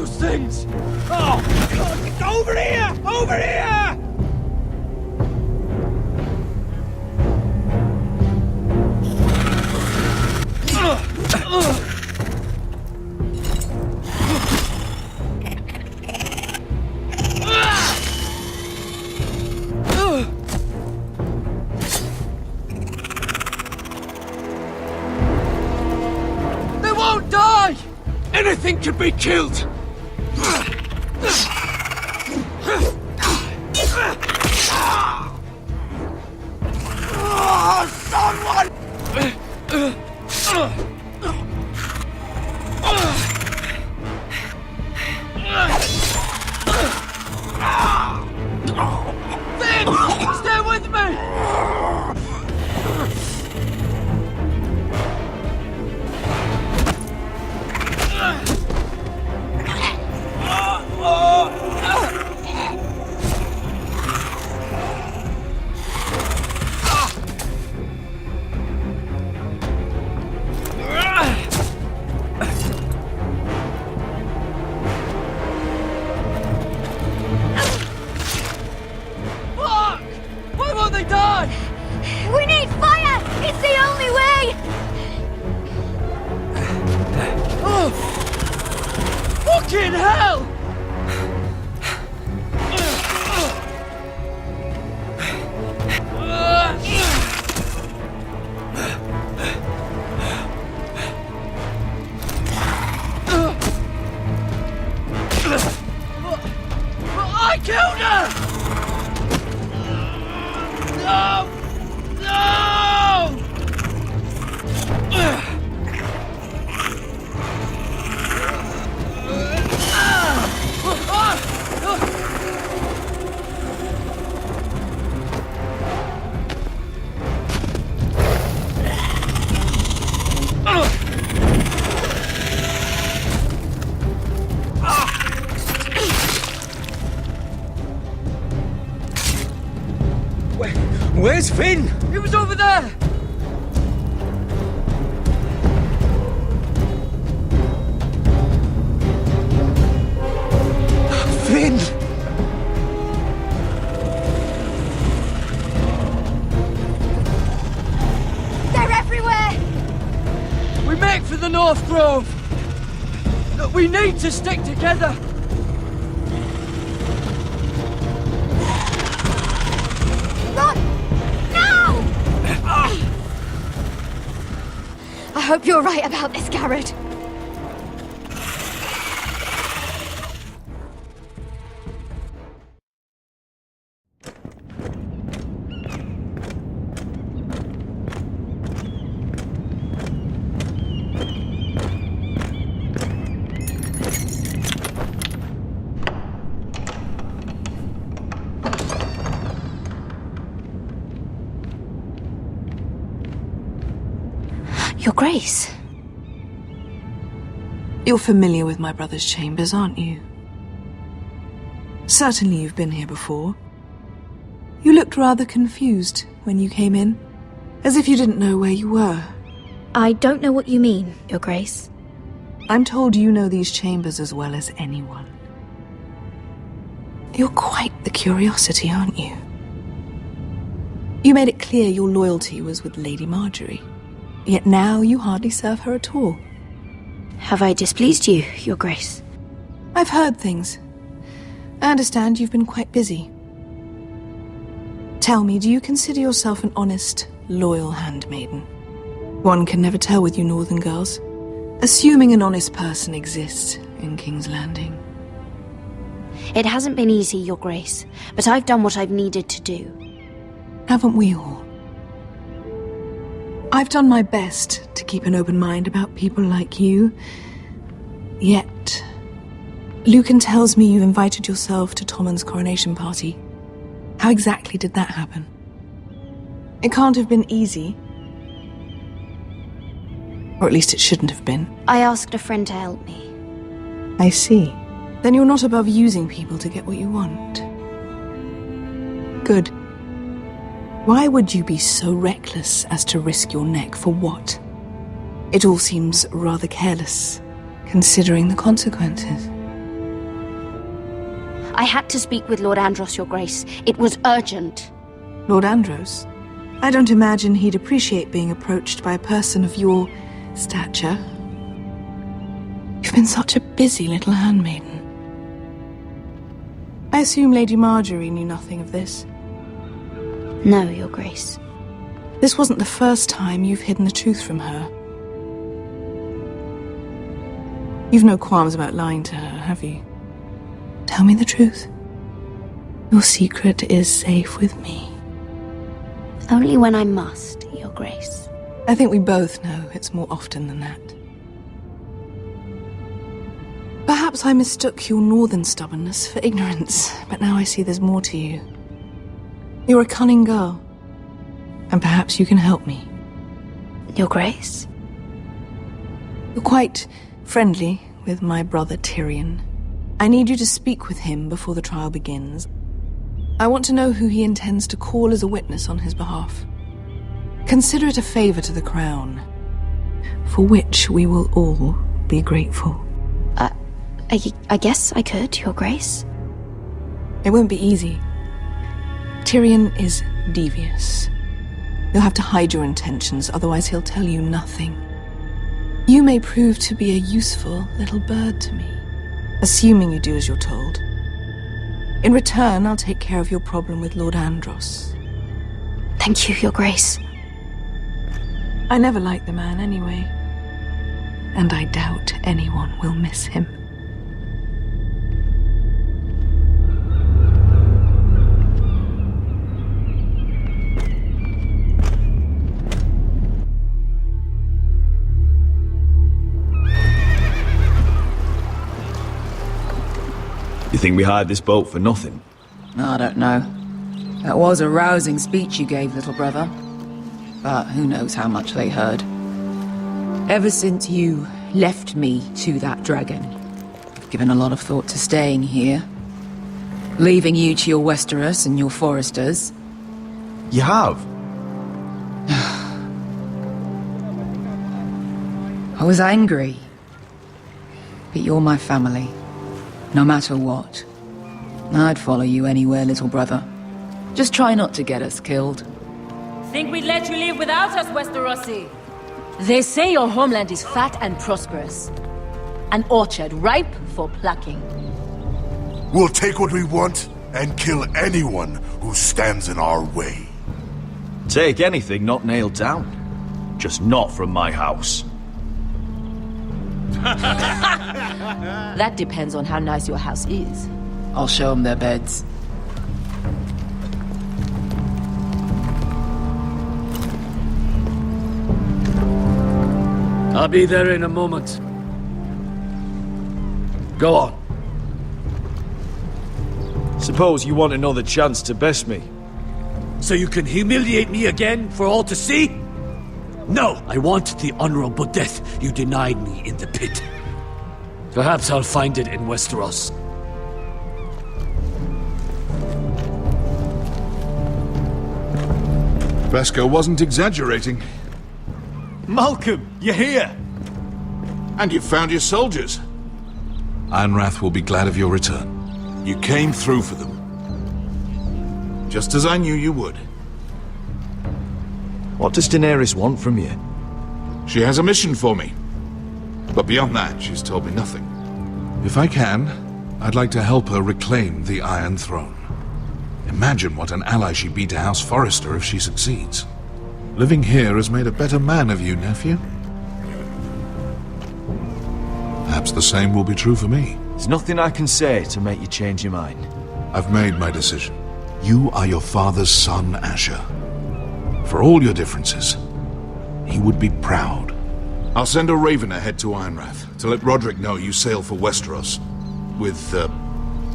those things! Oh, God, over here! Over here! They won't die! Anything can be killed! Someone! Finn! Stay with me! We need fire! It's the only way! Oh! Fucking hell! I killed her! No! No! Where's Finn? He was over there! Finn! They're everywhere! We make for the North Grove! We need to stick together! I hope you're right about this, Garrett. Your Grace. You're familiar with my brother's chambers, aren't you? Certainly you've been here before. You looked rather confused when you came in, as if you didn't know where you were. I don't know what you mean, Your Grace. I'm told you know these chambers as well as anyone. You're quite the curiosity, aren't you? You made it clear your loyalty was with Lady Marjorie. Yet now you hardly serve her at all. Have I displeased you, Your Grace? I've heard things. I understand you've been quite busy. Tell me, do you consider yourself an honest, loyal handmaiden? One can never tell with you northern girls. Assuming an honest person exists in King's Landing. It hasn't been easy, Your Grace, but I've done what I've needed to do. Haven't we all? I've done my best to keep an open mind about people like you. Yet, Lucan tells me you invited yourself to Tommen's coronation party. How exactly did that happen? It can't have been easy. Or at least it shouldn't have been. I asked a friend to help me. I see. Then you're not above using people to get what you want. Good. Why would you be so reckless as to risk your neck for what? It all seems rather careless, considering the consequences. I had to speak with Lord Andros, Your Grace. It was urgent. Lord Andros? I don't imagine he'd appreciate being approached by a person of your stature. You've been such a busy little handmaiden. I assume Lady Marjorie knew nothing of this. No, Your Grace. This wasn't the first time you've hidden the truth from her. You've no qualms about lying to her, have you? Tell me the truth. Your secret is safe with me. Only when I must, Your Grace. I think we both know it's more often than that. Perhaps I mistook your northern stubbornness for ignorance, but now I see there's more to you. You're a cunning girl, and perhaps you can help me. Your Grace? You're quite friendly with my brother Tyrion. I need you to speak with him before the trial begins. I want to know who he intends to call as a witness on his behalf. Consider it a favor to the crown, for which we will all be grateful. I guess I could, Your Grace. It won't be easy. Tyrion is devious. You'll have to hide your intentions, otherwise he'll tell you nothing. You may prove to be a useful little bird to me, assuming you do as you're told. In return, I'll take care of your problem with Lord Andros. Thank you, Your Grace. I never liked the man anyway, and I doubt anyone will miss him. You think we hired this boat for nothing? I don't know. That was a rousing speech you gave, little brother. But who knows how much they heard. Ever since you left me to that dragon, I've given a lot of thought to staying here. Leaving you to your Westeros and your Foresters. You have? I was angry. But you're my family. No matter what. I'd follow you anywhere, little brother. Just try not to get us killed. Think we'd let you leave without us, Westerosi? They say your homeland is fat and prosperous. An orchard ripe for plucking. We'll take what we want and kill anyone who stands in our way. Take anything not nailed down. Just not from my house. That depends on how nice your house is. I'll show them their beds. I'll be there in a moment. Go on. Suppose you want another chance to best me. So you can humiliate me again for all to see? No, I want the honorable death you denied me in the pit. Perhaps I'll find it in Westeros. Beskar wasn't exaggerating. Malcolm, you're here! And you found your soldiers. Ironrath will be glad of your return. You came through for them. Just as I knew you would. What does Daenerys want from you? She has a mission for me. But beyond that, she's told me nothing. If I can, I'd like to help her reclaim the Iron Throne. Imagine what an ally she'd be to House Forrester if she succeeds. Living here has made a better man of you, nephew. Perhaps the same will be true for me. There's nothing I can say to make you change your mind. I've made my decision. You are your father's son, Asher. For all your differences, he would be proud. I'll send a raven ahead to Ironrath to let Rodrik know you sail for Westeros with,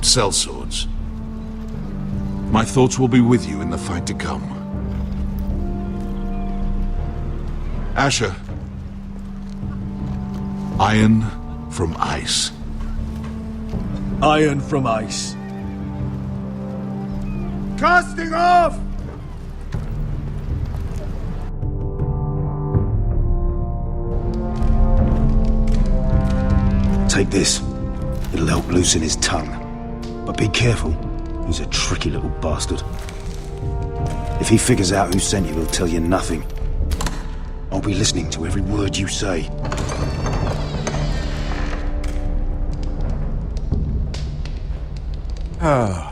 sellswords. My thoughts will be with you in the fight to come. Asher. Iron from ice. Iron from ice. Casting off! Take this. It'll help loosen his tongue. But be careful. He's a tricky little bastard. If he figures out who sent you, he'll tell you nothing. I'll be listening to every word you say.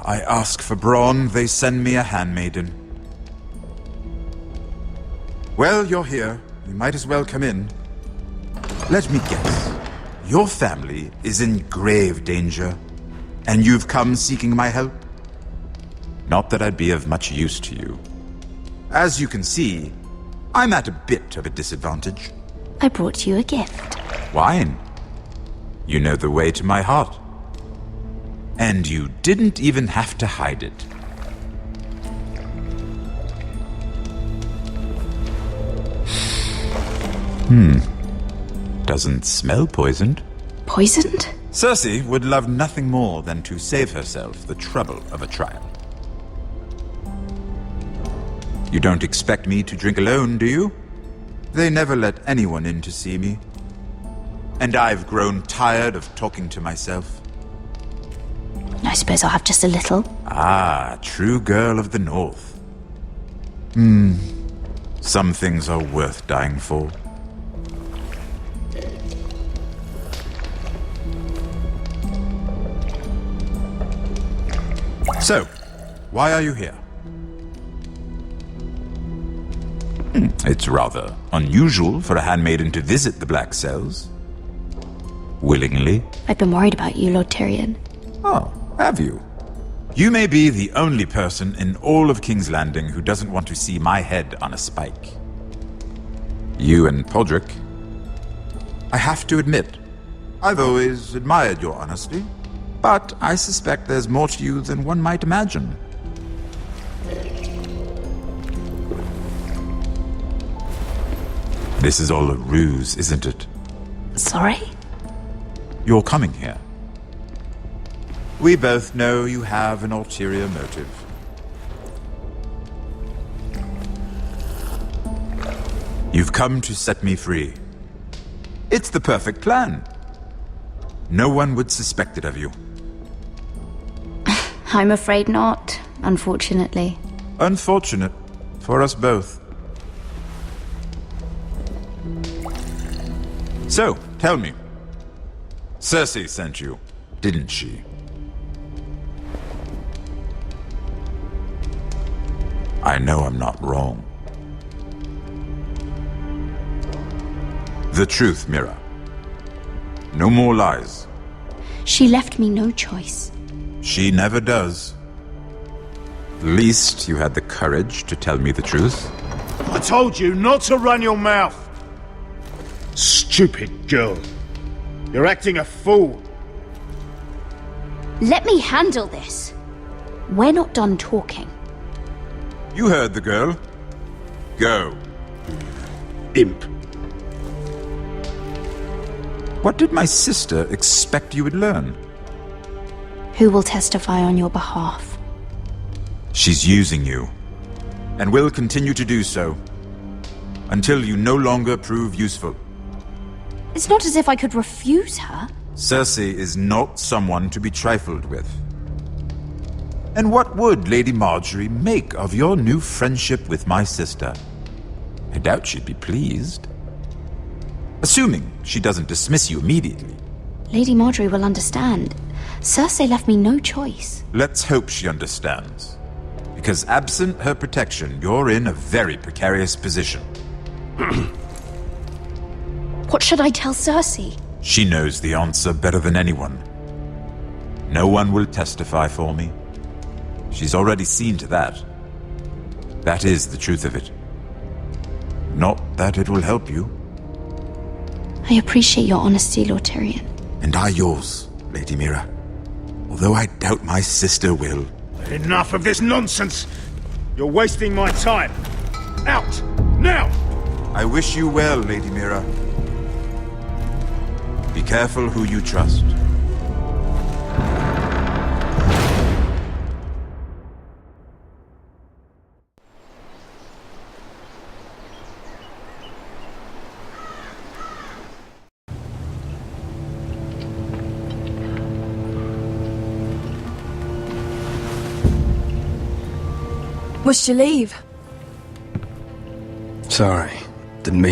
I ask for brawn, they send me a handmaiden. Well, you're here. You might as well come in. Let me guess. Your family is in grave danger, and you've come seeking my help? Not that I'd be of much use to you. As you can see, I'm at a bit of a disadvantage. I brought you a gift. Wine. You know the way to my heart. And you didn't even have to hide it. Doesn't smell poisoned. Poisoned? Cersei would love nothing more than to save herself the trouble of a trial. You don't expect me to drink alone, do you? They never let anyone in to see me. And I've grown tired of talking to myself. I suppose I'll have just a little. Ah, true girl of the North. Some things are worth dying for. So, why are you here? It's rather unusual for a handmaiden to visit the Black Cells. Willingly. I've been worried about you, Lord Tyrion. Oh, have you? You may be the only person in all of King's Landing who doesn't want to see my head on a spike. You and Podrick. I have to admit, I've always admired your honesty, but I suspect there's more to you than one might imagine. This is all a ruse, isn't it? Sorry? You're coming here. We both know you have an ulterior motive. You've come to set me free. It's the perfect plan. No one would suspect it of you. I'm afraid not, unfortunately. Unfortunate for us both. So, tell me. Cersei sent you, didn't she? I know I'm not wrong. The truth, Mira. No more lies. She left me no choice. She never does. At least you had the courage to tell me the truth. I told you not to run your mouth! Stupid girl. You're acting a fool. Let me handle this. We're not done talking. You heard the girl. Go. Imp. What did my sister expect you would learn? Who will testify on your behalf? She's using you, and will continue to do so, until you no longer prove useful. It's not as if I could refuse her. Cersei is not someone to be trifled with. And what would Lady Marjorie make of your new friendship with my sister? I doubt she'd be pleased. Assuming she doesn't dismiss you immediately. Lady Marjorie will understand. Cersei left me no choice. Let's hope she understands. Because absent her protection, you're in a very precarious position. What should I tell Cersei? She knows the answer better than anyone. No one will testify for me. She's already seen to that. That is the truth of it. Not that it will help you. I appreciate your honesty, Lord Tyrion. And I yours, Lady Mira. Although I doubt my sister will. Enough of this nonsense! You're wasting my time! Out! Now! I wish you well, Lady Mira. Be careful who you trust. Must you leave? Sorry. Didn't mean